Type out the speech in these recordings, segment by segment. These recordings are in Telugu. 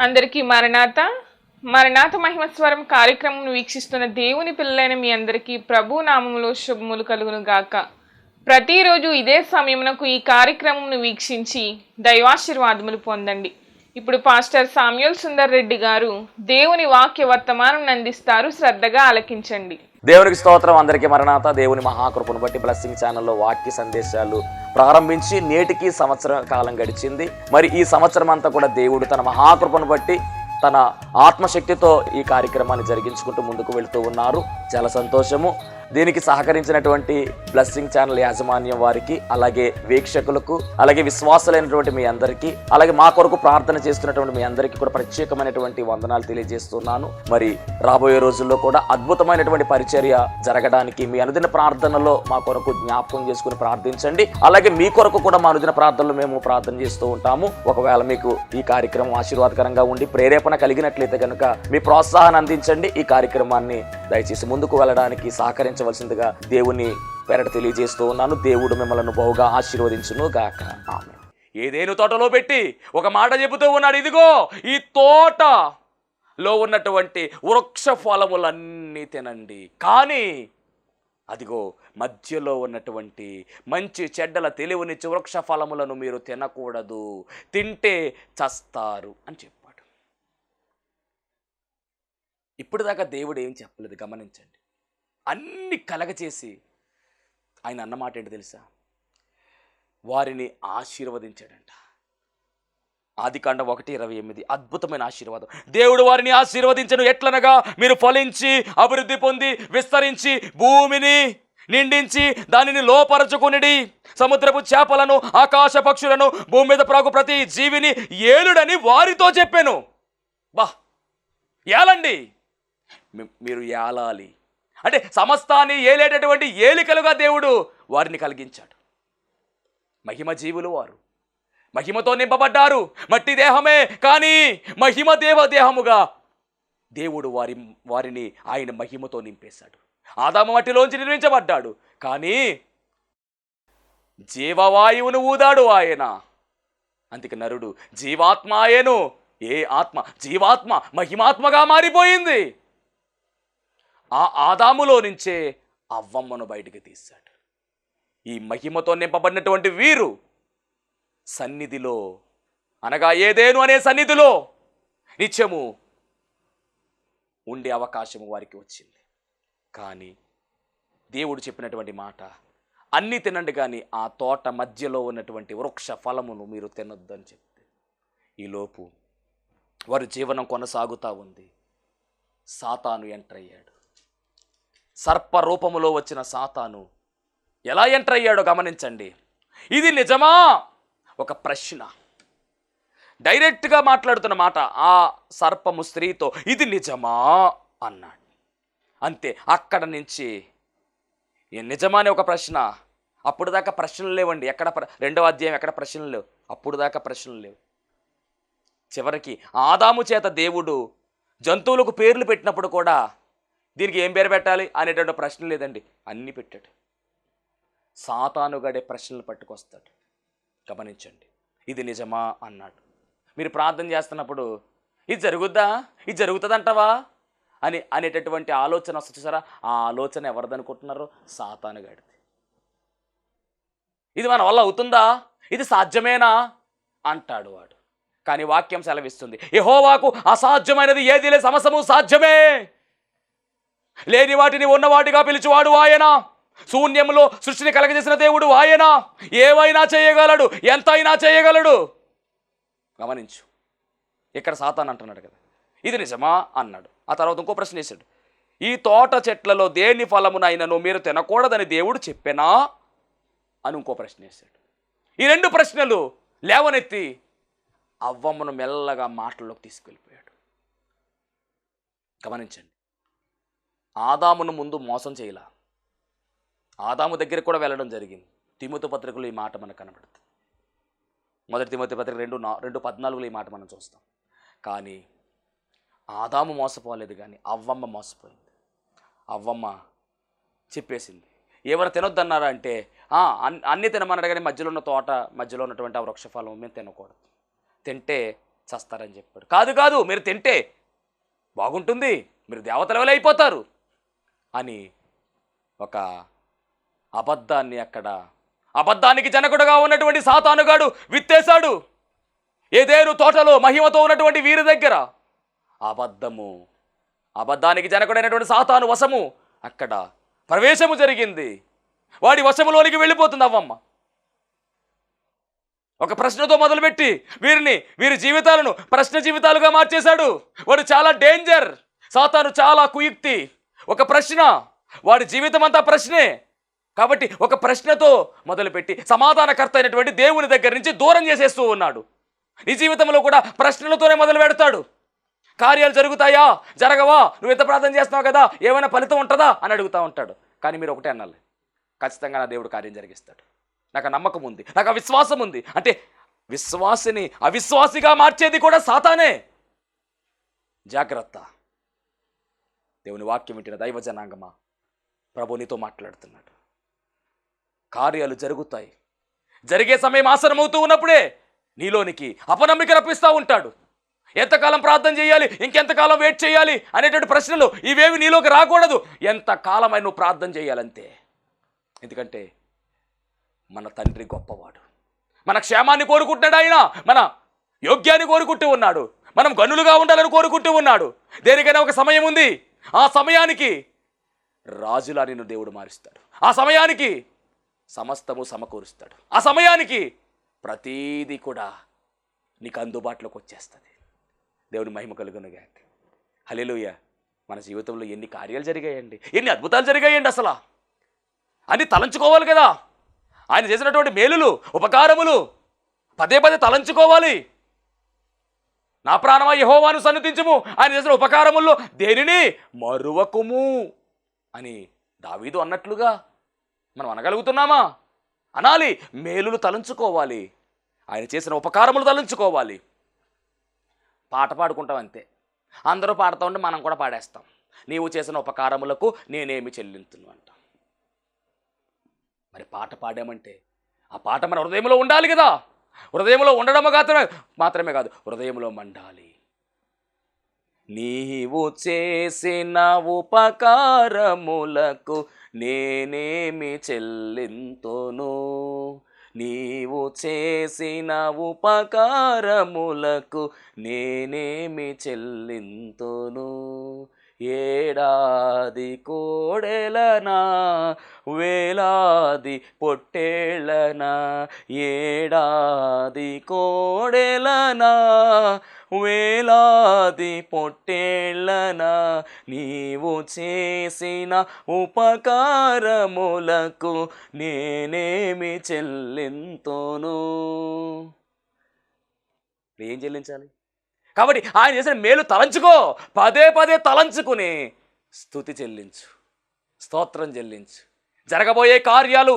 అందరికీ మరణాత మరణాత మహిమస్వరం కార్యక్రమం వీక్షిస్తున్న దేవుని పిల్లలైన మీ అందరికీ ప్రభు నామములో శుభములు కలుగును గాక. ప్రతిరోజు ఇదే సమయమునకు ఈ కార్యక్రమం వీక్షించి దైవాశీర్వాదములు పొందండి. ఇప్పుడు పాస్టర్ సామ్యూల్ సుందర్ రెడ్డి గారు దేవుని వాక్య వర్తమానం అందిస్తారు. శ్రద్ధగా ఆలకించండి. దేవునికి స్తోత్రం. అందరికీ మరణాత. దేవుని మహాకృపను బట్టి బ్లెస్సింగ్ ఛానల్లో వాక్య సందేశాలు ప్రారంభించి నేటికి సంవత్సరం కాలం గడిచింది. మరి ఈ సంవత్సరం అంతా కూడా దేవుడు తన మహాకృపను బట్టి తన ఆత్మశక్తితో ఈ కార్యక్రమాన్ని జరిగించుకుంటూ ముందుకు వెళుతూ ఉన్నారు. చాలా సంతోషము. దీనికి సహకరించినటువంటి బ్లెస్సింగ్ ఛానల్ యాజమాన్యం వారికి, అలాగే వీక్షకులకు, అలాగే విశ్వాసులైనటువంటి మీ అందరికీ, అలాగే మా కొరకు ప్రార్థన చేస్తున్నటువంటి మీ అందరికీ కూడా ప్రత్యేకమైనటువంటి వందనాలు తెలియజేస్తున్నాను. మరి రాబోయే రోజుల్లో కూడా అద్భుతమైనటువంటి పరిచర్య జరగడానికి మీ అనుదిన ప్రార్థనలో మా కొరకు జ్ఞాపకం చేసుకుని ప్రార్థించండి. అలాగే మీ కొరకు కూడా మా అనుదిన ప్రార్థనలో మేము ప్రార్థన చేస్తూ ఉంటాము. ఒకవేళ మీకు ఈ కార్యక్రమం ఆశీర్వాదకరంగా ఉండి ప్రేరేపణ కలిగినట్లయితే కనుక మీ ప్రోత్సాహాన్ని అందించండి. ఈ కార్యక్రమాన్ని దయచేసి ముందుకు వెళ్ళడానికి సహకరించవలసిందిగా దేవుని పేరట తెలియజేస్తూ ఉన్నాను. దేవుడు మిమ్మల్ని బహుగా ఆశీర్వదించును గాక. ఆమేన్. ఏదేను తోటలో పెట్టి ఒక మాట చెబుతూ ఉన్నాడు, ఇదిగో ఈ తోటలో ఉన్నటువంటి వృక్ష ఫలములన్నీ తినండి, కానీ అదిగో మధ్యలో ఉన్నటువంటి మంచి చెడ్డల తెలివినిచ్చి వృక్ష ఫలములను మీరు తినకూడదు, తింటే చస్తారు అని చెప్పాడు. ఇప్పుడు దాకా దేవుడు ఏం చెప్పలేదు, గమనించండి. అన్ని కలగచేసి ఆయన అన్నమాట ఏంటి తెలుసా? వారిని ఆశీర్వదించాడంట. ఆదికాండం 1:28 అద్భుతమైన ఆశీర్వాదం. దేవుడు వారిని ఆశీర్వదించను ఎట్లనగా, మీరు ఫలించి అభివృద్ధి పొంది విస్తరించి భూమిని నిండించి దానిని లోపరచుకునిడి, సముద్రపు చేపలను ఆకాశ పక్షులను భూమి మీద ప్రాకు ప్రతి జీవిని ఏలుడని వారితో చెప్పాను. బా, ఏలండి, మీరు ఏలాలి అంటే సమస్తాన్ని ఏలేటటువంటి ఏలికలుగా దేవుడు వారిని కలిగించాడు. మహిమ జీవులు వారు, మహిమతో నింపబడ్డారు. మట్టి దేహమే కానీ మహిమ దేహముగా దేవుడు వారిని ఆయన మహిమతో నింపేశాడు. ఆదాము మట్టిలోంచి నిర్మించబడ్డాడు, కానీ జీవవాయువును ఊదాడు ఆయన. అందుకే నరుడు జీవాత్మాయేను. ఏ ఆత్మ? జీవాత్మ మహిమాత్మగా మారిపోయింది. ఆ ఆదాములో నుంచే అవ్వమ్మను బయటికి తీశాడు. ఈ మహిమతో నింపబడినటువంటి వీరు సన్నిధిలో, అనగా ఏదేను అనే సన్నిధిలో నిత్యము ఉండే అవకాశం వారికి వచ్చింది. కానీ దేవుడు చెప్పినటువంటి మాట, అన్నీ తినండి కానీ ఆ తోట మధ్యలో ఉన్నటువంటి వృక్ష ఫలమును మీరు తినొద్దని చెప్తే, ఈలోపు వారి జీవనం కొనసాగుతూ ఉంది. సాతాను ఎంటర్ అయ్యాడు. సర్ప రూపములో వచ్చిన సాతాను ఎలా ఎంటర్ అయ్యాడో గమనించండి. ఇది నిజమా? ఒక ప్రశ్న. డైరెక్ట్గా మాట్లాడుతున్న మాట. ఆ సర్పము స్త్రీతో ఇది నిజమా అన్నాడు. అంతే, అక్కడ నుంచి నిజమా అని ఒక ప్రశ్న. అప్పుడు దాకా ప్రశ్నలు లేవండి. ఎక్కడ 2వ అధ్యాయం ఎక్కడ ప్రశ్నలు లేవు. అప్పుడు దాకా ప్రశ్నలు లేవు. చివరికి ఆదాము చేత దేవుడు జంతువులకు పేర్లు పెట్టినప్పుడు కూడా దీనికి ఏం పేరు పెట్టాలి అనేటువంటి ప్రశ్న లేదండి, అన్నీ పెట్టాడు. సాతానుగడే ప్రశ్నలు పట్టుకొస్తాడు. గమనించండి. ఇది నిజమా అన్నాడు. మీరు ప్రార్థన చేస్తున్నప్పుడు ఇది జరుగుద్దా, ఇది జరుగుతుందంటవా అనేటటువంటి ఆలోచన వస్తుంది చూసారా? ఆ ఆలోచన ఎవరిదనుకుంటున్నారో? సాతానుగాడిది. ఇది మన వల్ల అవుతుందా, ఇది సాధ్యమేనా అంటాడు వాడు. కానీ వాక్యం సెలవిస్తుంది, యెహోవాకు అసాధ్యమైనది ఏది లేదు, సమస్తము సాధ్యమే. లేని వాటిని ఉన్నవాటిగా పిలిచేవాడు ఆయన. శూన్యములో సృష్టిని కలగజేసిన దేవుడు ఆయన. ఏవైనా చేయగలడు, ఎంతైనా చేయగలడు. గమనించు, ఇక్కడ సాతాను అంటున్నాడు కదా, ఇది నిజమా అన్నాడు. ఆ తర్వాత ఇంకో ప్రశ్న వేశాడు, ఈ తోట చెట్లలో దేని ఫలమునైనను మీరు తినకూడదని దేవుడు చెప్పెనా అని ఇంకో ప్రశ్న వేశాడు. ఈ 2 ప్రశ్నలు లేవనెత్తి అవ్వమ్మను మెల్లగా మాటల్లోకి తీసుకెళ్ళిపోయాడు. గమనించండి. ఆదామును ముందు మోసం చేయలా. ఆదాము దగ్గరికి కూడా వెళ్ళడం జరిగింది. తిమోతి పత్రికలో ఈ మాట మనకు కనబడుతుంది. 1 తిమోతి పత్రిక 2:14 ఈ మాట మనం చూస్తాం. కానీ ఆదాము మోసపోలేదు, కానీ అవ్వమ్మ మోసపోయింది. అవ్వమ్మ చెప్పేసింది, ఎవరు తినొద్దన్నారా అంటే అన్నీ తినమన్నాడు, కానీ మధ్యలో ఉన్న తోట మధ్యలో ఉన్నటువంటి ఆ వృక్షఫలం మేము తినకూడదు, తింటే చస్తారని చెప్పాడు. కాదు కాదు, మీరు తింటే బాగుంటుంది, మీరు దేవతల వలె అయిపోతారు అని ఒక అబద్ధానికి జనకుడుగా ఉన్నటువంటి సాతానుగాడు విత్తేశాడు. ఏదేను తోటలో మహిమతో ఉన్నటువంటి వీరి దగ్గర అబద్ధానికి జనకుడైనటువంటి సాతాను వశము అక్కడ ప్రవేశము జరిగింది. వాడి వశములోనికి వెళ్ళిపోతుంది అవ్వమ్మ. ఒక ప్రశ్నతో మొదలుపెట్టి వీరి జీవితాలను ప్రశ్న జీవితాలుగా మార్చేశాడు. వాడు చాలా డేంజర్. సాతాను చాలా కుయుక్తి. ఒక ప్రశ్న, వాడి జీవితం అంతా ప్రశ్నే. కాబట్టి ఒక ప్రశ్నతో మొదలుపెట్టి సమాధానకర్త అయినటువంటి దేవుని దగ్గర నుంచి దూరం చేసేస్తూ ఉన్నాడు. నీ జీవితంలో కూడా ప్రశ్నలతోనే మొదలు పెడతాడు. కార్యాలు జరుగుతాయా, జరగవా, నువ్వు ఎంత ప్రార్థన చేస్తున్నావు కదా, ఏమైనా ఫలితం ఉంటుందా అని అడుగుతూ ఉంటాడు. కానీ మీరు ఒకటే అనాలి, ఖచ్చితంగా నా దేవుడు కార్యం జరిగిస్తాడు, నాకు ఆ నమ్మకం ఉంది, నాకు ఆ విశ్వాసం ఉంది. అంటే విశ్వాసిని అవిశ్వాసిగా మార్చేది కూడా సాతానే. జాగ్రత్త. దేవుని వాక్యం వింటున్న దైవ జనాంగమా, ప్రభు నీతో మాట్లాడుతున్నాడు. కార్యాలు జరుగుతాయి. జరిగే సమయం ఆసనమవుతూ ఉన్నప్పుడే నీలోనికి అపనమ్మిక రప్పిస్తూ ఉంటాడు. ఎంతకాలం ప్రార్థన చేయాలి, ఇంకెంతకాలం వెయిట్ చేయాలి అనేటువంటి ప్రశ్నలు ఇవేవి నీలోకి రాకూడదు. ఎంతకాలమైన నువ్వు ప్రార్థన చేయాలంతే. ఎందుకంటే మన తండ్రి గొప్పవాడు. మన క్షేమాన్ని కోరుకుంటున్నాడు ఆయన. మన యోగ్యాన్ని కోరుకుంటూ ఉన్నాడు. మనం గనులుగా ఉండాలని కోరుకుంటూ ఉన్నాడు. దేనికైనా ఒక సమయం ఉంది. ఆ సమయానికి రాజులా నిన్ను దేవుడు మారుస్తాడు. ఆ సమయానికి సమస్తము సమకూరుస్తాడు. ఆ సమయానికి ప్రతీది కూడా నీకు అందుబాటులోకి వచ్చేస్తుంది. దేవుని మహిమ కలుగునుగాక. హల్లెలూయా. మన జీవితంలో ఎన్ని కార్యాలు జరిగాయండి, ఎన్ని అద్భుతాలు జరిగాయండి. అసలు అన్ని తలంచుకోవాలి కదా. ఆయన చేసినటువంటి మేలులు, ఉపకారములు పదే పదే తలంచుకోవాలి. నా ప్రాణమా యెహోవాను సన్నుతించుము, ఆయన చేసిన ఉపకారముల్లో దేనిని మరువకుము అని దావీదు అన్నట్లుగా మనం అనగలుగుతున్నామా? అనాలి. మేలులు తలంచుకోవాలి, ఆయన చేసిన ఉపకారములు తలంచుకోవాలి. పాట పాడుకుంటాం అంతే. అందరూ పాడుతూ ఉంటే మనం కూడా పాడేస్తాం. నీవు చేసిన ఉపకారములకు నేనేమి చెల్లింతును అంటాం. మరి పాట పాడామంటే ఆ పాట మన హృదయంలో ఉండాలి కదా. హృదయంలో ఉండడం మాత్రమే కాదు, హృదయంలో మండాలి. నీవు చేసిన ఉపకారములకు నేనేమి చెల్లింతును, నీవు చేసిన ఉపకారములకు నేనేమి చెల్లింతును. ఏడాది కోడెలనా, వేలాది పొట్టేళ్ళనా, ఏడాది కోడెలనా, వేలాది పొట్టేళ్ళనా, నీవు చేసిన ఉపకారములకు నేనేమి చెల్లింతును. ఏం చెల్లించాలి? కాబట్టి ఆయన చేసిన మేలు తలంచుకో. పదే పదే తలంచుకుని స్తుతి చెల్లించు, స్తోత్రం చెల్లించు. జరగబోయే కార్యాలు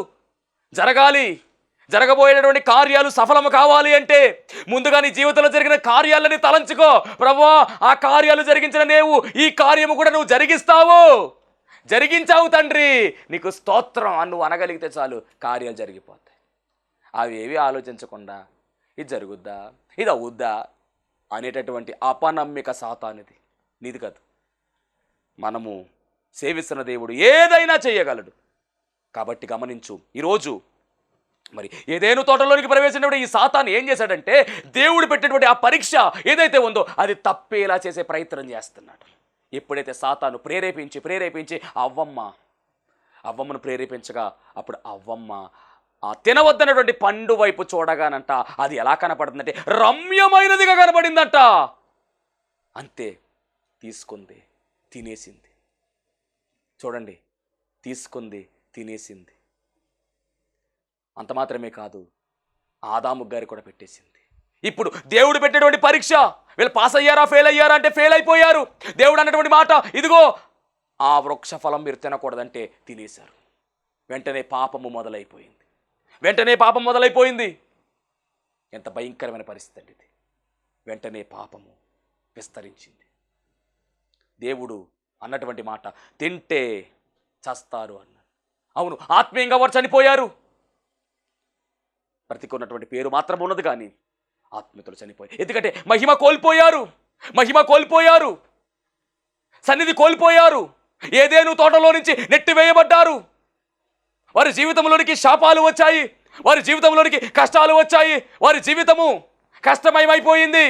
జరగాలి. జరగబోయేటువంటి కార్యాలు సఫలము కావాలి అంటే ముందుగా నీ జీవితంలో జరిగిన కార్యాలని తలంచుకో. ప్రభువా, ఆ కార్యాలు జరిగించిన నీవు ఈ కార్యము కూడా నువ్వు జరిగిస్తావు, జరిగించావు తండ్రి, నీకు స్తోత్రం అని నువ్వు అనగలిగితే చాలు, కార్యాలు జరిగిపోతాయి. అవి ఏవి ఆలోచించకుండా ఇది జరుగుద్దా, ఇది అవుద్దా అనేటటువంటి అపనమ్మిక సాతానిది, నీది కాదు. మనము సేవిస్తున్న దేవుడు ఏదైనా చేయగలడు. కాబట్టి గమనించు. ఈరోజు మరి ఏదేను తోటలోనికి ప్రవేశించినప్పుడు ఈ సాతాను ఏం చేశాడంటే, దేవుడు పెట్టినటువంటి ఆ పరీక్ష ఏదైతే ఉందో అది తప్పేలా చేసే ప్రయత్నం చేస్తున్నాడు. ఎప్పుడైతే సాతాను ప్రేరేపించి అవ్వమ్మను ప్రేరేపించగా, అప్పుడు అవ్వమ్మ ఆ తినవద్దన్నటువంటి పండు వైపు చూడగానంట అది ఎలా కనపడుతుందంటే రమ్యమైనదిగా కనపడిందంట. అంతే, తీసుకుంది, తినేసింది. చూడండి, తీసుకుంది, తినేసింది. అంత మాత్రమే కాదు, ఆదాము గారి కూడా పెట్టేసింది. ఇప్పుడు దేవుడు పెట్టేటువంటి పరీక్ష, వీళ్ళు పాస్ అయ్యారా ఫెయిల్ అయ్యారా అంటే ఫెయిల్ అయిపోయారు. దేవుడు అన్నటువంటి మాట, ఇదిగో ఆ వృక్ష ఫలం మీరు తినకూడదంటే తినేశారు. వెంటనే పాపము మొదలైపోయింది. ఎంత భయంకరమైన పరిస్థితి అండి ఇది. వెంటనే పాపము విస్తరించింది. దేవుడు అన్నటువంటి మాట, తింటే చస్తారు అన్నాడు. అవును, ఆత్మీయంగా వారు చనిపోయారు. బ్రతికున్నటువంటి పేరు మాత్రం ఉన్నది, కానీ ఆత్మీయతలు చనిపోయారు. ఎందుకంటే మహిమ కోల్పోయారు, సన్నిధి కోల్పోయారు. ఏదేను తోటలో నుంచి నెట్టివేయబడ్డారు. వారి జీవితంలోనికి శాపాలు వచ్చాయి, వారి జీవితంలోనికి కష్టాలు వచ్చాయి, వారి జీవితము కష్టమయమైపోయింది.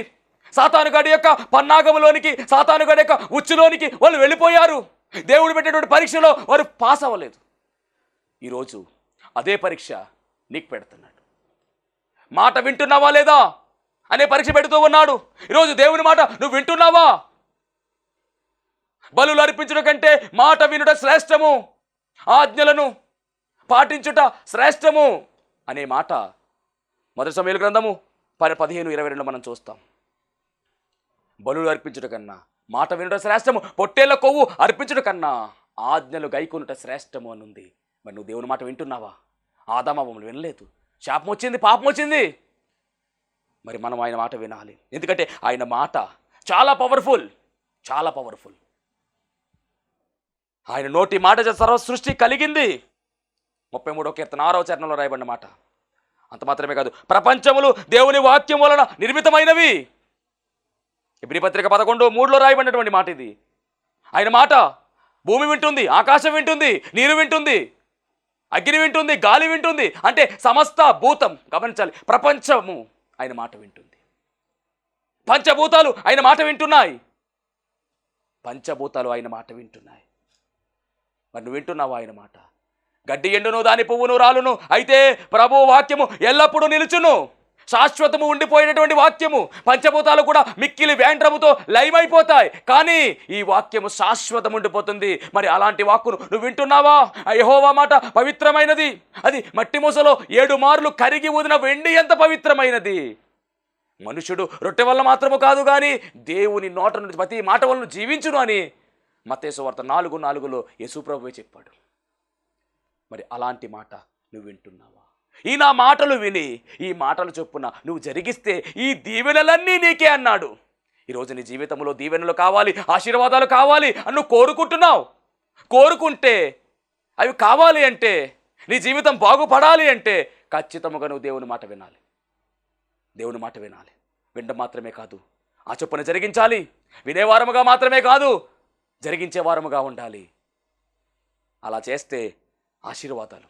సాతానుగాడి యొక్క పన్నాగంలోనికి, సాతానుగాడి యొక్క ఉచ్చులోనికి వాళ్ళు వెళ్ళిపోయారు. దేవుడు పెట్టేటువంటి పరీక్షలో వారు పాస్ అవ్వలేదు. ఈరోజు అదే పరీక్ష నీకు పెడుతున్నాడు. మాట వింటున్నావా లేదా అనే పరీక్ష పెడుతూ ఉన్నాడు. ఈరోజు దేవుని మాట నువ్వు వింటున్నావా? బలులు అర్పించడం కంటే మాట వినుట శ్రేష్టము, ఆజ్ఞలను పాటించుట శ్రేష్టము అనే మాట మొదటి సమూయేలు గ్రంథము 15:22 మనం చూస్తాం. బలులు అర్పించుట కన్నా మాట వినుట శ్రేష్టము, పొట్టేళ్ల కొవ్వు అర్పించుట కన్నా ఆజ్ఞలు గైకొనుట శ్రేష్టము అని ఉంది. మరి నువ్వు దేవుని మాట వింటున్నావా? ఆదామవ్వములు వినలేదు, శాపం వచ్చింది, పాపం వచ్చింది. మరి మనం ఆయన మాట వినాలి. ఎందుకంటే ఆయన మాట చాలా పవర్ఫుల్. ఆయన నోటి మాట సర్వ సృష్టి కలిగింది. 33వ కీర్తన 6వ చరణంలో రాయబడిన మాట. అంత మాత్రమే కాదు, ప్రపంచములు దేవుని వాక్యం వలన నిర్మితమైనవి. ఇబ్రీ పత్రిక 11:3లో రాయబడినటువంటి మాట ఇది. ఆయన మాట భూమి వింటుంది, ఆకాశం వింటుంది, నీరు వింటుంది, అగ్ని వింటుంది, గాలి వింటుంది. అంటే సమస్త భూతం, గమనించాలి, ప్రపంచము ఆయన మాట వింటుంది. పంచభూతాలు ఆయన మాట వింటున్నాయి. మరి నువ్వు వింటున్నావా ఆయన మాట? గడ్డి ఎండును, దాని పువ్వును రాలును, అయితే ప్రభు వాక్యము ఎల్లప్పుడూ నిలుచును. శాశ్వతము ఉండిపోయినటువంటి వాక్యము. పంచభూతాలు కూడా మిక్కిలి వేండ్రముతో లయమైపోతాయి, కానీ ఈ వాక్యము శాశ్వతం ఉండిపోతుంది. మరి అలాంటి వాక్కును నువ్వు వింటున్నావా? యెహోవా మాట పవిత్రమైనది, అది మట్టి మూసలో 7 మార్లు కరిగి ఊదిన వెండి ఎంత పవిత్రమైనది. మనుషుడు రొట్టె వల్ల మాత్రము కాదు, కానీ దేవుని నోట నుండి ప్రతి మాట వలన జీవించును అని మత్తయి సువార్త 4:4లో యేసుప్రభువే చెప్పాడు. మరి అలాంటి మాట నువ్వు వింటున్నావా? ఈ నా మాటలు విని ఈ మాటలు చొప్పున నువ్వు జరిగిస్తే ఈ దీవెనలన్నీ నీకే అన్నాడు. ఈరోజు నీ జీవితంలో దీవెనలు కావాలి, ఆశీర్వాదాలు కావాలి అని నువ్వు కోరుకుంటే అవి కావాలి అంటే, నీ జీవితం బాగుపడాలి అంటే ఖచ్చితంగా నువ్వు దేవుని మాట వినాలి. వినడం మాత్రమే కాదు, ఆ చొప్పున జరిగించాలి. వినేవారముగా మాత్రమే కాదు, జరిగించే వారముగా ఉండాలి. అలా చేస్తే ఆశీర్వాదాలు,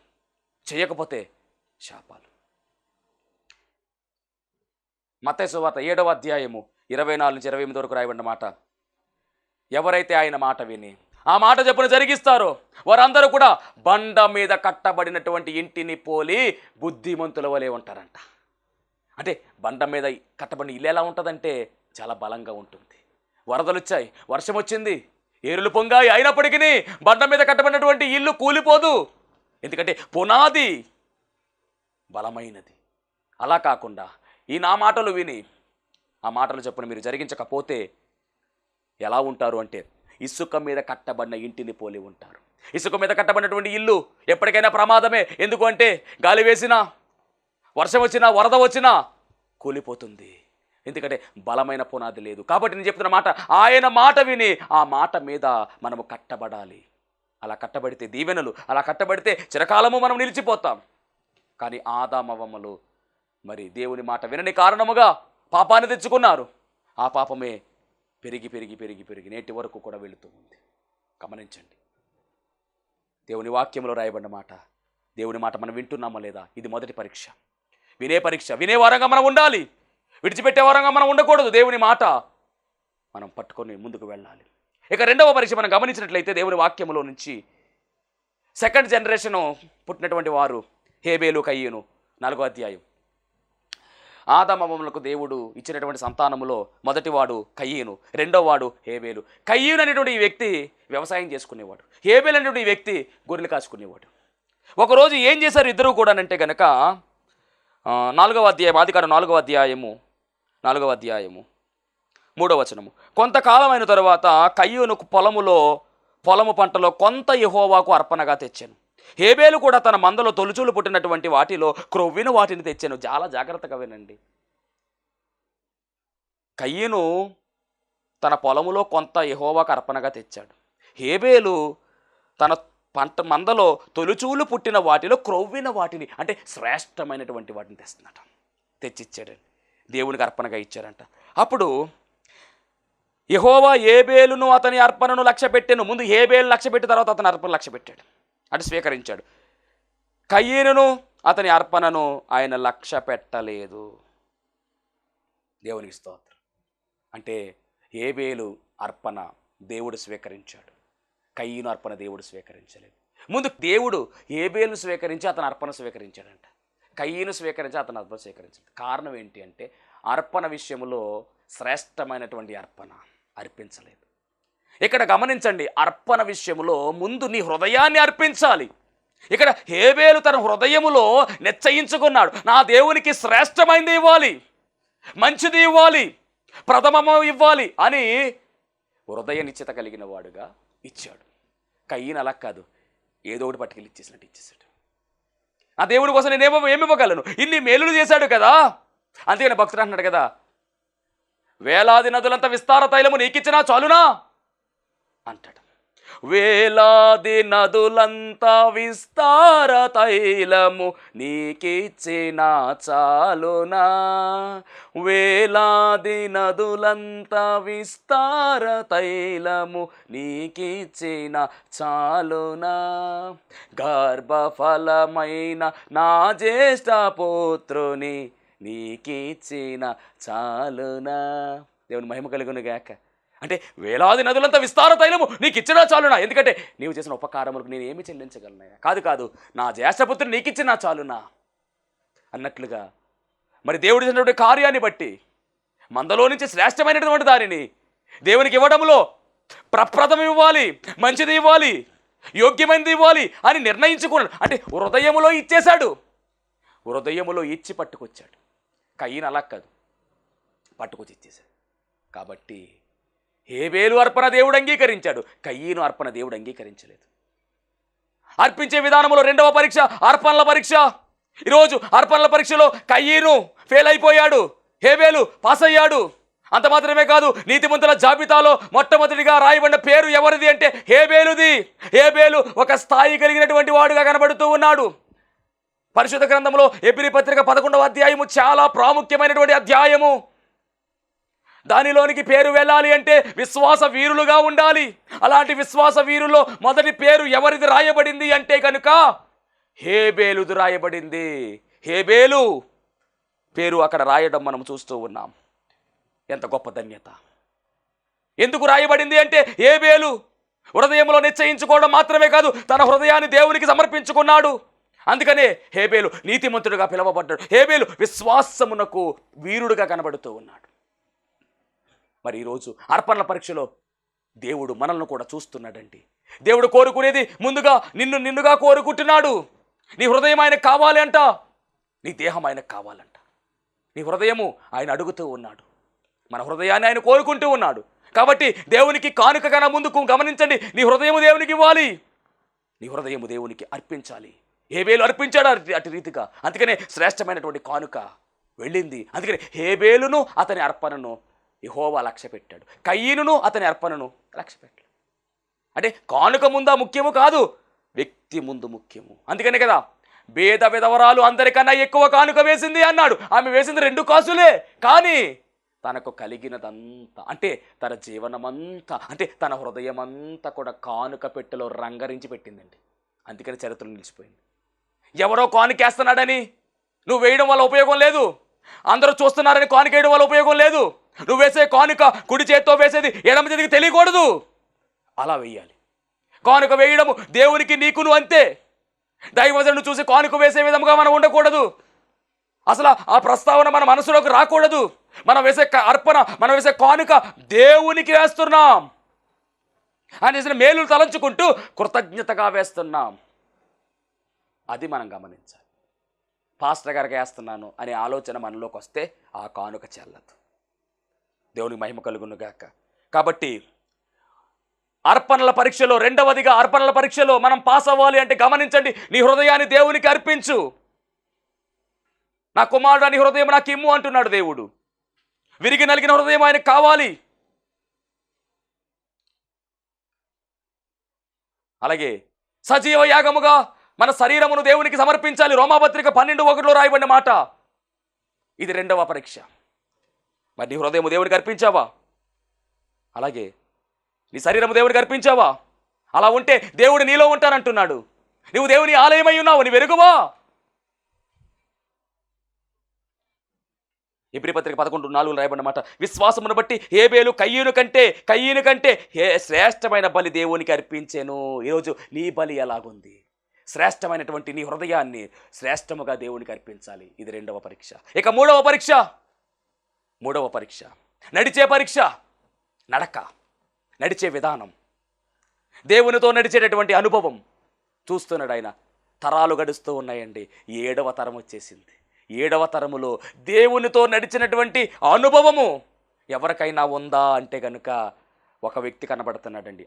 చేయకపోతే శాపాలు. మత్తయి సువార్త 7వ అధ్యాయము 24-28 వరకు రాయబడిన మాట. ఎవరైతే ఆయన మాట విని ఆ మాట చెప్పున జరిగిస్తారో వారందరూ కూడా బండ మీద కట్టబడినటువంటి ఇంటిని పోలి బుద్ధిమంతుల వలె ఉంటారంట. అంటే బండ మీద కట్టబడిన ఇల్లు ఎలా ఉంటుందంటే చాలా బలంగా ఉంటుంది. వరదలు వచ్చాయి, వర్షం వచ్చింది, ఏరులు పొంగాయి, అయినప్పటికీ బండ మీద కట్టబడినటువంటి ఇల్లు కూలిపోదు. ఎందుకంటే పునాది బలమైనది. అలా కాకుండా ఈ నా మాటలు విని ఆ మాటలు చెప్పున మీరు జరిగించకపోతే ఎలా ఉంటారు అంటే ఇసుక మీద కట్టబడిన ఇంటిని పోలి ఉంటారు. ఇసుక మీద కట్టబడినటువంటి ఇల్లు ఎప్పటికైనా ప్రమాదమే. ఎందుకు అంటే గాలి వేసినా, వర్షం వచ్చినా, వరద వచ్చినా కూలిపోతుంది. ఎందుకంటే బలమైన పునాది లేదు. కాబట్టి నేను చెప్తున్న మాట, ఆయన మాట విని ఆ మాట మీద మనము కట్టబడాలి. అలా కట్టబడితే దీవెనలు, అలా కట్టబడితే చిరకాలము మనం నిలిచిపోతాం. కానీ ఆదామవ్వములు మరి దేవుని మాట వినని కారణముగా పాపాన్ని తెచ్చుకున్నారు. ఆ పాపమే పెరిగి పెరిగి పెరిగి పెరిగి నేటి వరకు కూడా వెళుతూ ఉంది. గమనించండి, దేవుని వాక్యంలో రాయబడిన మాట, దేవుని మాట మనం వింటున్నామా లేదా? ఇది మొదటి పరీక్ష, వినే వారంగా మనం ఉండాలి. విడిచిపెట్టే వారంగా మనం ఉండకూడదు. దేవుని మాట మనం పట్టుకొని ముందుకు వెళ్ళాలి. ఇక రెండవ పరీక్ష మనం గమనించినట్లయితే దేవుని వాక్యంలో నుంచి సెకండ్ జనరేషను పుట్టినటువంటి వారు హేబేలు, కయ్యూను. 4వ అధ్యాయం. ఆదామవ్వములకు దేవుడు ఇచ్చినటువంటి సంతానములో మొదటివాడు కయ్యూను, రెండోవాడు హేబేలు. కయ్యూను అనేటువంటి ఈ వ్యక్తి వ్యవసాయం చేసుకునేవాడు. హేబేలు అనేటువంటి ఈ వ్యక్తి గొర్రెలు కాచుకునేవాడు. ఒకరోజు ఏం చేశారు ఇద్దరు కూడా అంటే కనుక 4వ అధ్యాయం, ఆదికాండం 4వ అధ్యాయము 3వ వచనము. కొంతకాలమైన తరువాత కయ్యూను పొలము పంటలో కొంత యెహోవాకు అర్పణగా తెచ్చాను. హేబేలు కూడా తన మందలో తొలుచూలు పుట్టినటువంటి వాటిలో క్రొవ్విన వాటిని తెచ్చాను. చాలా జాగ్రత్తగా వినండి. కయ్యూను తన పొలములో కొంత యెహోవాకు అర్పణగా తెచ్చాడు. హేబేలు తన మందలో తొలుచూలు పుట్టిన వాటిలో క్రొవ్విన వాటిని, అంటే శ్రేష్టమైనటువంటి వాటిని తెచ్చిచ్చాడండి. దేవునికి అర్పణగా ఇచ్చారంట. అప్పుడు యెహోవా హేబేలును అతని అర్పణను లక్ష్యపెట్టెను. ముందు హేబేలు లక్ష్యపెట్టిన తర్వాత అతని అర్పణ లక్ష్యపెట్టాడు, అంటే స్వీకరించాడు. కయీనును అతని అర్పణను ఆయన లక్ష్య పెట్టలేదు. దేవునికి స్తోత్రం. అంటే హేబేలు అర్పణ దేవుడు స్వీకరించాడు, కయీను అర్పణ దేవుడు స్వీకరించలేదు. ముందు దేవుడు హేబేలును స్వీకరించి అతని అర్పణ స్వీకరించాడంట, కయీను స్వీకరించి అతని అర్పణ స్వీకరించాడు. కారణం ఏంటి అంటే అర్పణ విషయంలో శ్రేష్టమైనటువంటి అర్పణ అర్పించలేదు. ఇక్కడ గమనించండి, అర్పణ విషయంలో ముందు నీ హృదయాన్ని అర్పించాలి. ఇక్కడ హేబేలు తన హృదయములో నిశ్చయించుకున్నాడు, నా దేవునికి శ్రేష్టమైనది ఇవ్వాలి, మంచిది ఇవ్వాలి, ప్రథమము ఇవ్వాలి అని హృదయ నిశ్చిత కలిగిన వాడుగా ఇచ్చాడు. కయీను అలా కాదు, ఏదో ఒకటి పట్టుకెళ్ళి ఇచ్చేసినట్టు ఇచ్చేసాడు. ఆ దేవుడి కోసం నేనేమో ఏమివ్వగలను, ఇన్ని మేలులు చేశాడు కదా. అంతేగాని భక్తుడు అంటున్నాడు కదా, వేలాది నదులంత విస్తార తైలము నీకిచ్చినా చాలునా అంటాడు. వేలాది నదులంత విస్తార తైలము నీకిచ్చిన చాలునా, వేలాది నదులంత విస్తార తైలము నీకిచ్చిన చాలునా, గర్భఫలమైన నా జ్యేష్ఠ పుత్రుని నీకిచ్చిన చాలునా. దేవుని మహిమ కలుగును గాక. అంటే వేలాది నదులంతా విస్తార తైలము నీకు ఇచ్చినా చాలునా, ఎందుకంటే నీవు చేసిన ఉపకారములకు నేను ఏమి చెల్లించగలనయ్యా, కాదు నా జ్యేష్ఠపుత్రుడు నీకు ఇచ్చినా చాలునా అన్నట్లుగా మరి దేవుడు చేసినటువంటి కార్యాన్ని బట్టి మందలో నుంచి శ్రేష్టమైనటువంటి దానిని దేవునికి ఇవ్వడంలో ప్రప్రథమం ఇవ్వాలి, మంచిది ఇవ్వాలి, యోగ్యమైనది ఇవ్వాలి అని నిర్ణయించుకున్నాడు. అంటే హృదయములో ఇచ్చేశాడు, హృదయములో ఇచ్చి పట్టుకొచ్చాడు. కయీను అలా కాదు, పట్టుకొచ్చి ఇచ్చేశాడు. కాబట్టి హేబేలు అర్పణ దేవుడు అంగీకరించాడు, కయీను అర్పణ దేవుడు అంగీకరించలేదు. అర్పించే విధానంలో రెండవ పరీక్ష అర్పణల పరీక్ష. ఈరోజు అర్పణల పరీక్షలో కయీను ఫెయిల్ అయిపోయాడు, హేబేలు పాస్ అయ్యాడు. అంత మాత్రమే కాదు, నీతిమంతుల జాబితాలో మొట్టమొదటిగా రాయబడిన పేరు ఎవరిది అంటే హేబేలుది. హేబేలు ఒక స్థాయి కలిగినటువంటి వాడుగా కనబడుతూ ఉన్నాడు. పరిశుద్ధ గ్రంథంలో హెబ్రీ పత్రిక 11వ అధ్యాయము చాలా ప్రాముఖ్యమైనటువంటి అధ్యాయము. దానిలోనికి పేరు వెళ్ళాలి అంటే విశ్వాస వీరులుగా ఉండాలి. అలాంటి విశ్వాస వీరుల్లో మొదటి పేరు ఎవరిది రాయబడింది అంటే కనుక హేబేలుది రాయబడింది. హేబేలు పేరు అక్కడ రాయడం మనం చూస్తూ ఉన్నాం. ఎంత గొప్ప ధన్యత. ఎందుకు రాయబడింది అంటే హేబేలు హృదయంలో నిశ్చయించుకోవడం మాత్రమే కాదు, తన హృదయాన్ని దేవునికి సమర్పించుకున్నాడు. అందుకనే హేబేలు నీతిమంతుడుగా పిలువబడ్డాడు. హేబేలు విశ్వాసమునకు వీరుడుగా కనబడుతూ ఉన్నాడు. మరి ఈరోజు అర్పణల పరీక్షలో దేవుడు మనల్ని కూడా చూస్తున్నాడండి. దేవుడు కోరుకునేది ముందుగా నిన్నుగా కోరుకుంటున్నాడు. నీ హృదయం ఆయనకు కావాలి అంట, నీ దేహం ఆయనకు కావాలంట. నీ హృదయము ఆయన అడుగుతూ ఉన్నాడు, మన హృదయాన్ని ఆయన కోరుకుంటూ ఉన్నాడు. కాబట్టి దేవునికి కానుక కన్నా ముందుకు గమనించండి, నీ హృదయము దేవునికి ఇవ్వాలి, నీ హృదయము దేవునికి అర్పించాలి. హేబేలు అర్పించాడు అటు రీతిగా. అందుకనే శ్రేష్టమైనటువంటి కానుక వెళ్ళింది. అందుకని హేబేలును అతని అర్పణను యెహోవా లక్ష్య పెట్టాడు, కయీనును అతని అర్పణను లక్ష్య పెట్టాడు. అంటే కానుక ముందా ముఖ్యము కాదు, వ్యక్తి ముందు ముఖ్యము. అందుకనే కదా భేద విధవరాలు అందరికన్నా ఎక్కువ కానుక వేసింది అన్నాడు. ఆమె వేసింది 2 కాసులే, కానీ తనకు కలిగినదంతా అంటే తన జీవనమంతా అంటే తన హృదయమంతా కూడా కానుక పెట్టెలో రంగరించి పెట్టిందండి. అందుకని చరిత్రలో నిలిచిపోయింది. ఎవరో కానుకేస్తున్నాడని నువ్వు వేయడం వల్ల ఉపయోగం లేదు, అందరూ చూస్తున్నారని కానుకేయడం వల్ల ఉపయోగం లేదు. నువ్వు వేసే కానుక కుడి చేత్తో వేసేది ఎడమ చేతికి తెలియకూడదు, అలా వేయాలి. కానుక వేయడము దేవునికి నీకును అంతే. దైవజనుడు చూసి కానుక వేసే విధముగా మనం ఉండకూడదు. అసలు ఆ ప్రస్తావన మన మనసులోకి రాకూడదు. మనం వేసే అర్పణ, మనం వేసే కానుక దేవునికి వేస్తున్నాం అని చేసిన మేలులు తలంచుకుంటూ కృతజ్ఞతగా వేస్తున్నాం. అది మనం గమనించాలి. పాస్టర్ గారికి వేస్తున్నాను అనే ఆలోచన మనలోకి వస్తే ఆ కానుక చెల్లదు. దేవునికి మహిమ కలుగును గాక. కాబట్టి అర్పణల పరీక్షలో రెండవదిగా అర్పణల పరీక్షలో మనం పాస్ అవ్వాలి అంటే గమనించండి, నీ హృదయాన్ని దేవునికి అర్పించు. నా కుమారుడు నీ హృదయం నాకు ఇమ్ము అంటున్నాడు దేవుడు. విరిగి నలిగిన హృదయం ఆయనకు కావాలి. అలాగే సజీవ యాగముగా మన శరీరమును దేవునికి సమర్పించాలి. రోమాపత్రిక 12:1 రాయబడిన మాట. ఇది రెండవ పరీక్ష. మరి నీ హృదయము దేవునికి అర్పించావా? అలాగే నీ శరీరము దేవునికి అర్పించావా? అలా ఉంటే దేవుడు నీలో ఉంటానంటున్నాడు. నువ్వు దేవుని ఆలయమై ఉన్నావు, నీ వెరుగువా? ఎబ్రీ పత్రిక 11:4 రాయబడిన విశ్వాసమును బట్టి హేబేలు కయ్యను కంటే శ్రేష్టమైన బలి దేవునికి అర్పించెను. ఈరోజు నీ బలి ఎలాగుంది? శ్రేష్టమైనటువంటి నీ హృదయాన్ని శ్రేష్టముగా దేవునికి అర్పించాలి. ఇది రెండవ పరీక్ష. ఇక మూడవ పరీక్ష నడిచే పరీక్ష. నడిచే విధానం, దేవునితో నడిచేటటువంటి అనుభవం. చూస్తున్నాడు ఆయన, తరాలు గడుస్తూ ఉన్నాయండి. 7వ తరం వచ్చేసింది. 7వ తరములో దేవునితో నడిచినటువంటి అనుభవము ఎవరికైనా ఉందా అంటే కనుక ఒక వ్యక్తి కనబడుతున్నాడండి.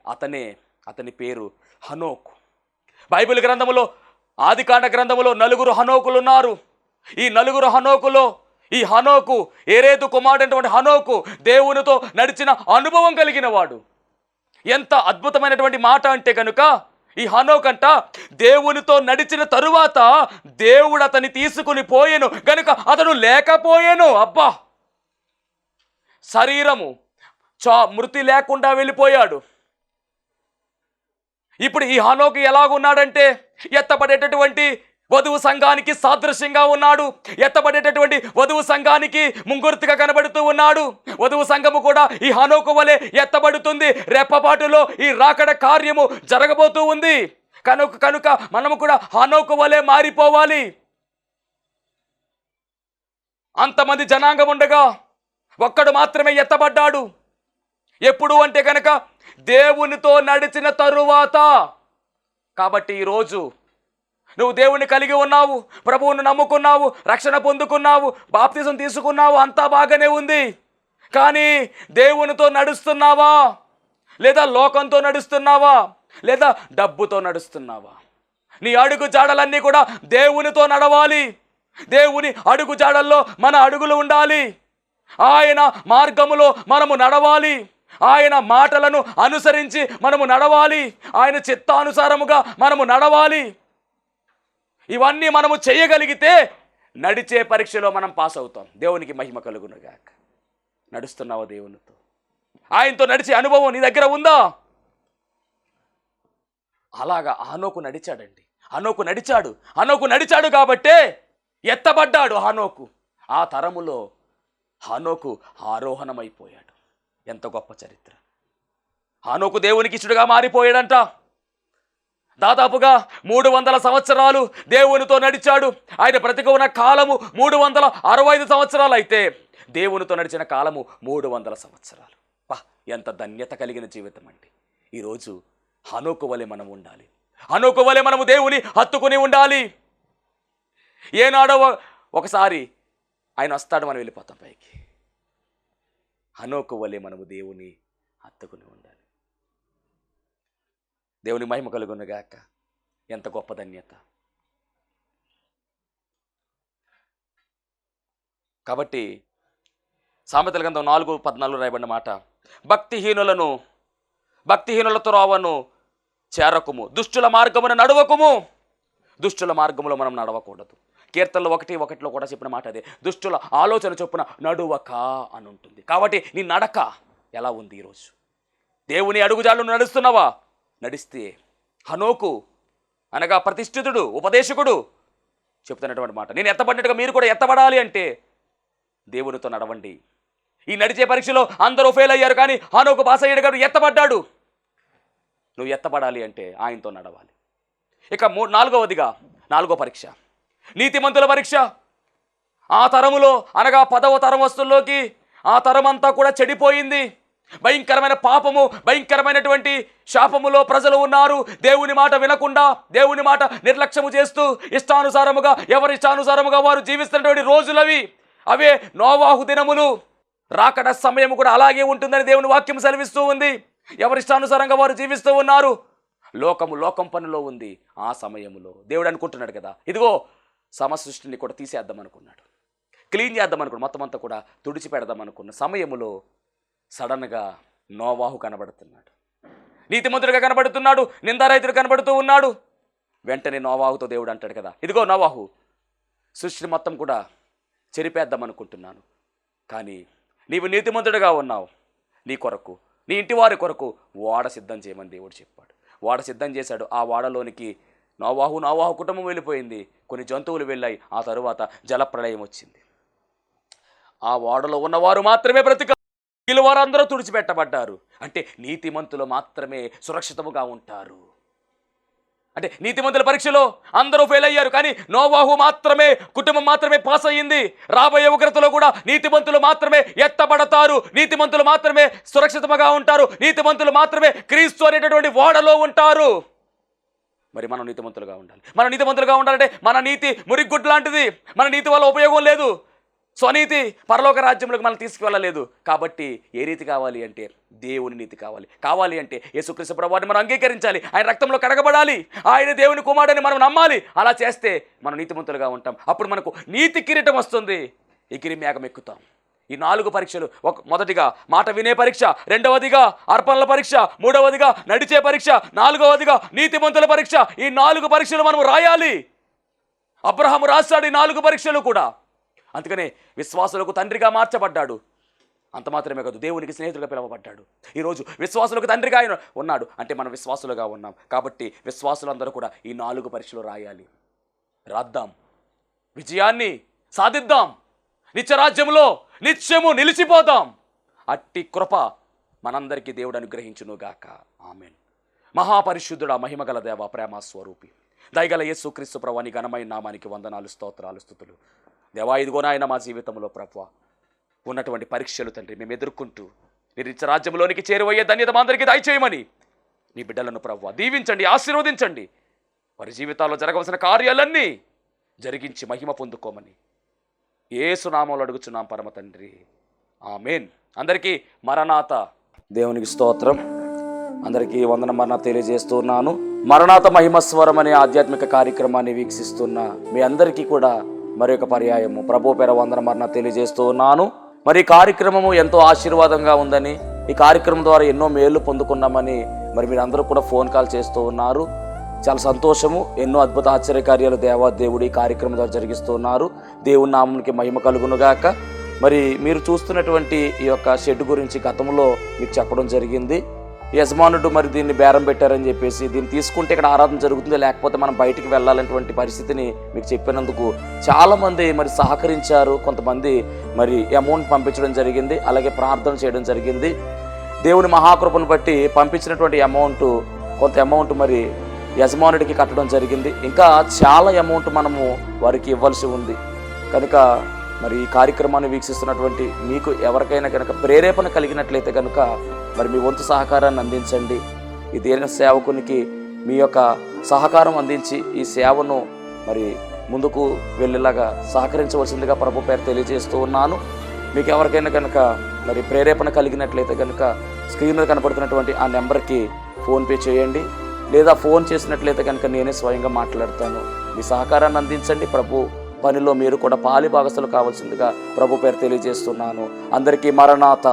అతని పేరు హనోకు. బైబిల్ గ్రంథములో, ఆదికాండ గ్రంథములో 4 హనోకులు ఉన్నారు. ఈ 4 హనోకులో ఈ హనోకు ఏరేదు కుమారుడైనటువంటి హనోకు దేవునితో నడిచిన అనుభవం కలిగిన వాడు. ఎంత అద్భుతమైనటువంటి మాట అంటే కనుక ఈ హనోకంట దేవునితో నడిచిన తరువాత దేవుడు అతన్ని తీసుకుని పోయెను గనుక అతడు లేకపోయెను. అబ్బా, శరీరము మృతి లేకుండా వెళ్ళిపోయాడు. ఇప్పుడు ఈ హనోకు ఎలాగున్నాడంటే ఎత్తబడేటటువంటి వధువు సంఘానికి సాదృశ్యంగా ఉన్నాడు. ఎత్తబడేటటువంటి వధువు సంఘానికి ముంగుర్తిగా కనబడుతూ ఉన్నాడు. వధువు సంఘము కూడా ఈ హనోకు వలె ఎత్తబడుతుంది. రెప్పపాటులో ఈ రాకడ కార్యము జరగబోతూ ఉంది. కనుక మనము కూడా హనోకు వలె మారిపోవాలి. అంతమంది జనాంగం ఉండగా ఒక్కడు మాత్రమే ఎత్తబడ్డాడు. ఎప్పుడు అంటే కనుక దేవునితో నడిచిన తరువాత. కాబట్టి ఈరోజు నువ్వు దేవుని కలిగి ఉన్నావు, ప్రభువును నమ్ముకున్నావు, రక్షణ పొందుకున్నావు, బాప్తిజం తీసుకున్నావు, అంతా బాగానే ఉంది. కానీ దేవునితో నడుస్తున్నావా? లేదా లోకంతో నడుస్తున్నావా? లేదా డబ్బుతో నడుస్తున్నావా? నీ అడుగు జాడలన్నీ కూడా దేవునితో నడవాలి. దేవుని అడుగు జాడల్లో మన అడుగులు ఉండాలి. ఆయన మార్గములో మనము నడవాలి. ఆయన మాటలను అనుసరించి మనము నడవాలి. ఆయన చిత్తానుసారముగా మనము నడవాలి. ఇవన్నీ మనము చేయగలిగితే నడిచే పరీక్షలో మనం పాస్ అవుతాం. దేవునికి మహిమ కలుగునుగాక. నడుస్తున్నావా దేవునితో? ఆయనతో నడిచే అనుభవం నీ దగ్గర ఉందా? అలాగా హనోకు నడిచాడండి. హనోకు నడిచాడు కాబట్టే ఎత్తబడ్డాడు హనోకు. ఆ తరములో హనోకు ఆరోహణమైపోయాడు. ఎంత గొప్ప చరిత్ర! హనోకు దేవునికి ఇష్టడుగా మారిపోయాడంట. దాదాపుగా 300 సంవత్సరాలు దేవునితో నడిచాడు. ఆయన బ్రతికి ఉన్న కాలము 365 సంవత్సరాలు అయితే దేవునితో నడిచిన కాలము 300 సంవత్సరాలు. ఎంత ధన్యత కలిగిన జీవితం అండి. ఈరోజు హనోకు వలె మనం ఉండాలి. హనోకు వలె మనము దేవుని హత్తుకుని ఉండాలి. ఏనాడో ఒకసారి ఆయన వస్తాడు, మనం వెళ్ళిపోతాం పైకి. హనోకు వలె మనము దేవుని హత్తుకుని ఉండాలి. దేవుని మహిమ కలుగునుగాక. ఎంత గొప్ప ధన్యత! కాబట్టి సామెతల గ్రంథం 4:14 రాయబడిన మాట, భక్తిహీనులతో రావను చేరకుము, దుష్టుల మార్గమున నడవకుము. దుష్టుల మార్గములో మనం నడవకూడదు. కీర్తనలు 1:1 కూడా చెప్పిన మాట అదే. దుష్టుల ఆలోచన చొప్పున నడువక అని ఉంటుంది. కాబట్టి నీ నడక ఎలా ఉంది ఈరోజు? దేవుని అడుగుజాడలను నడుస్తున్నావా? నడిస్తే హనోకు అనగా ప్రతిష్ఠితుడు, ఉపదేశకుడు చెప్తున్నటువంటి మాట, నేను ఎత్తబడినట్టుగా మీరు కూడా ఎత్తబడాలి అంటే దేవునితో నడవండి. ఈ నడిచే పరీక్షలో అందరూ ఫెయిల్ అయ్యారు, కానీ హనోకు పాస్ అయ్యాడు కాబట్టి ఎత్తబడ్డాడు. నువ్వు ఎత్తబడాలి అంటే ఆయనతో నడవాలి. ఇక నాలుగో పరీక్ష నీతిమంతుల పరీక్ష. ఆ తరములో అనగా 10వ తరం వస్తుల్లోకి ఆ తరం అంతా కూడా చెడిపోయింది. భయంకరమైన పాపము, భయంకరమైనటువంటి శాపములో ప్రజలు ఉన్నారు. దేవుని మాట వినకుండా, దేవుని మాట నిర్లక్ష్యము చేస్తూ ఇష్టానుసారముగా, ఎవరి ఇష్టానుసారముగా వారు జీవిస్తున్నటువంటి రోజులవి. అవే నోవాహు దినములు. రాకడ సమయం కూడా అలాగే ఉంటుందని దేవుని వాక్యం సెలవిస్తూ ఉంది. ఎవరి ఇష్టానుసారంగా వారు జీవిస్తూ ఉన్నారు. లోకం పనిలో ఉంది. ఆ సమయంలో దేవుడు అనుకుంటున్నాడు కదా, ఇదిగో సమసృష్టిని కూడా తీసేద్దాం అనుకున్నాడు, క్లీన్ చేద్దాం అనుకున్నాడు, మొత్తం అంతా కూడా తుడిచిపెడదాం అనుకున్న సమయంలో సడన్గా నోవాహు కనబడుతున్నాడు. నీతిమంతుడిగా కనబడుతున్నాడు, నిందారహితుడు కనబడుతూ ఉన్నాడు. వెంటనే నోవాహుతో దేవుడు అంటాడు కదా, ఇదిగో నోవాహు, సృష్టి మొత్తం కూడా చెరిపేద్దాం అనుకుంటున్నాను, కానీ నీవు నీతిమంతుడిగా ఉన్నావు, నీ కొరకు నీ ఇంటి వారి కొరకు ఓడ సిద్ధం చేయమని దేవుడు చెప్పాడు. ఓడ సిద్ధం చేశాడు. ఆ ఓడలోనికి నోవాహు కుటుంబం వెళ్ళిపోయింది, కొన్ని జంతువులు వెళ్ళాయి. ఆ తరువాత జలప్రళయం వచ్చింది. ఆ ఓడలో ఉన్నవారు మాత్రమే బ్రతికారు, వారందరూ తుడిచిపెట్టబడ్డారు. అంటే నీతిమంతులు మాత్రమే సురక్షితముగా ఉంటారు. అంటే నీతిమంతుల పరీక్షలో అందరూ ఫెయిల్ అయ్యారు, కానీ నోవాహు మాత్రమే, కుటుంబం మాత్రమే పాస్ అయ్యింది. రాబోయే ఉగ్రతలో కూడా నీతిమంతులు మాత్రమే ఎత్తబడతారు, నీతిమంతులు మాత్రమే సురక్షితంగా ఉంటారు, నీతిమంతులు మాత్రమే క్రీస్తు అనేటటువంటి ఓడలో ఉంటారు. మరి మనం నీతిమంతులుగా ఉండాలి. మనం నీతిమంతులుగా ఉండాలంటే మన నీతి మురిగుడ్డు లాంటిది. మన నీతి వల్ల ఉపయోగం లేదు. స్వనీతి పరలోక రాజ్యంలోకి మనం తీసుకువెళ్ళలేదు. కాబట్టి ఏ రీతి కావాలి అంటే దేవుని నీతి కావాలి అంటే యేసుక్రీస్తు ప్రభువుని మనం అంగీకరించాలి, ఆయన రక్తంలో కడగబడాలి, ఆయన దేవుని కుమారుడని మనం నమ్మాలి. అలా చేస్తే మనం నీతిమంతులుగా ఉంటాం. అప్పుడు మనకు నీతి కిరీటం వస్తుంది, ఎగిరి మేఘం ఎక్కుతాం. ఈ 4 పరీక్షలు, మొదటిగా మాట వినే పరీక్ష, రెండవదిగా అర్పణల పరీక్ష, మూడవదిగా నడిచే పరీక్ష, 4వదిగా నీతిమంతుల పరీక్ష. ఈ 4 పరీక్షలు మనం రాయాలి. అబ్రహాము రాశాడు ఈ 4 పరీక్షలు కూడా. అందుకనే విశ్వాసులకు తండ్రిగా మార్చబడ్డాడు. అంత మాత్రమే కాదు, దేవునికి స్నేహితుడిగా పిలువబడ్డాడు. ఈరోజు విశ్వాసులకు తండ్రిగా ఆయన ఉన్నాడు అంటే మనం విశ్వాసులుగా ఉన్నాం. కాబట్టి విశ్వాసులందరూ కూడా ఈ 4 పరీక్షలు రాయాలి. రాద్దాం, విజయాన్ని సాధిద్దాం, నిత్యరాజ్యంలో నిత్యము నిలిచిపోదాం. అట్టి కృప మనందరికీ దేవుడు అనుగ్రహించునుగాక. ఆమెన్. మహాపరిశుద్ధుడా, మహిమగల దేవ, ప్రేమ స్వరూపి, దయగల యేసుక్రీస్తు ప్రభుని ఘనమైన నామానికి వందనాలు, స్తోత్రాలు, స్తుతులు. దేవా, ఇదిగో నాయన మా జీవితంలో ప్రభువా ఉన్నటువంటి పరీక్షలు తండ్రి మేము ఎదుర్కొంటూ నీ నిత్యరాజ్యంలోనికి చేరువయ్యే ధన్యత మా అందరికీ దయచేయమని నీ బిడ్డలను ప్రభువా దీవించండి, ఆశీర్వదించండి. వారి జీవితాల్లో జరగవలసిన కార్యాలన్నీ జరిగించి మహిమ పొందుకోమని యేసు నామములో అడుగుచున్నాం పరమ తండ్రి. ఆమేన్. అందరికీ మరణాత. దేవునికి స్తోత్రం. అందరికీ వందన మరణాత తెలియజేస్తున్నాను. మరణాత మహిమస్వరం అనే ఆధ్యాత్మిక కార్యక్రమాన్ని వీక్షిస్తున్న మీ అందరికీ కూడా మరొక పర్యాయము ప్రభు పేర వందన మరణాత తెలియజేస్తూ ఉన్నాను. మరి ఈ కార్యక్రమము ఎంతో ఆశీర్వాదంగా ఉందని, ఈ కార్యక్రమం ద్వారా ఎన్నో మేలు పొందుకున్నామని మరి మీరందరూ కూడా ఫోన్ కాల్ చేస్తూ ఉన్నారు. చాలా సంతోషము. ఎన్నో అద్భుత ఆశ్చర్యకార్యాలు దేవుడు ఈ కార్యక్రమం ద్వారా జరిగిస్తూ ఉన్నారు. దేవుని నామమునికి మహిమ కలుగునుగాక. మరి మీరు చూస్తున్నటువంటి ఈ యొక్క షెడ్ గురించి గతంలో మీకు చెప్పడం జరిగింది. యజమానుడు మరి దీన్ని బేరం పెట్టారని చెప్పేసి, దీన్ని తీసుకుంటే ఇక్కడ ఆరాధన జరుగుతుంది, లేకపోతే మనం బయటికి వెళ్ళాలనేటువంటి పరిస్థితిని మీకు చెప్పినందుకు చాలామంది మరి సహకరించారు. కొంతమంది మరి అమౌంట్ పంపించడం జరిగింది, అలాగే ప్రార్థన చేయడం జరిగింది. దేవుని మహాకృపను బట్టి పంపించినటువంటి కొంత అమౌంట్ మరి యజమానుడికి కట్టడం జరిగింది. ఇంకా చాలా అమౌంట్ మనము వారికి ఇవ్వాల్సి ఉంది. కనుక మరి ఈ కార్యక్రమాన్ని వీక్షిస్తున్నటువంటి మీకు ఎవరికైనా కనుక ప్రేరేపణ కలిగినట్లయితే కనుక మరి మీ వంతు సహకారాన్ని అందించండి. ఈ దేని సేవకునికి మీ యొక్క సహకారం అందించి ఈ సేవను మరి ముందుకు వెళ్ళేలాగా సహకరించవలసిందిగా ప్రభు పేరు తెలియజేస్తూ ఉన్నాను. మీకు ఎవరికైనా కనుక మరి ప్రేరేపణ కలిగినట్లయితే కనుక స్క్రీన్ మీద కనపడుతున్నటువంటి ఆ నెంబర్కి ఫోన్పే చేయండి, లేదా ఫోన్ చేసినట్లయితే కనుక నేనే స్వయంగా మాట్లాడతాను. మీ సహకారాన్ని అందించండి. ప్రభు పనిలో మీరు కూడా పాలి భాగస్తులు కావాల్సిందిగా ప్రభు పేరు తెలియజేస్తున్నాను. అందరికీ మరణాత.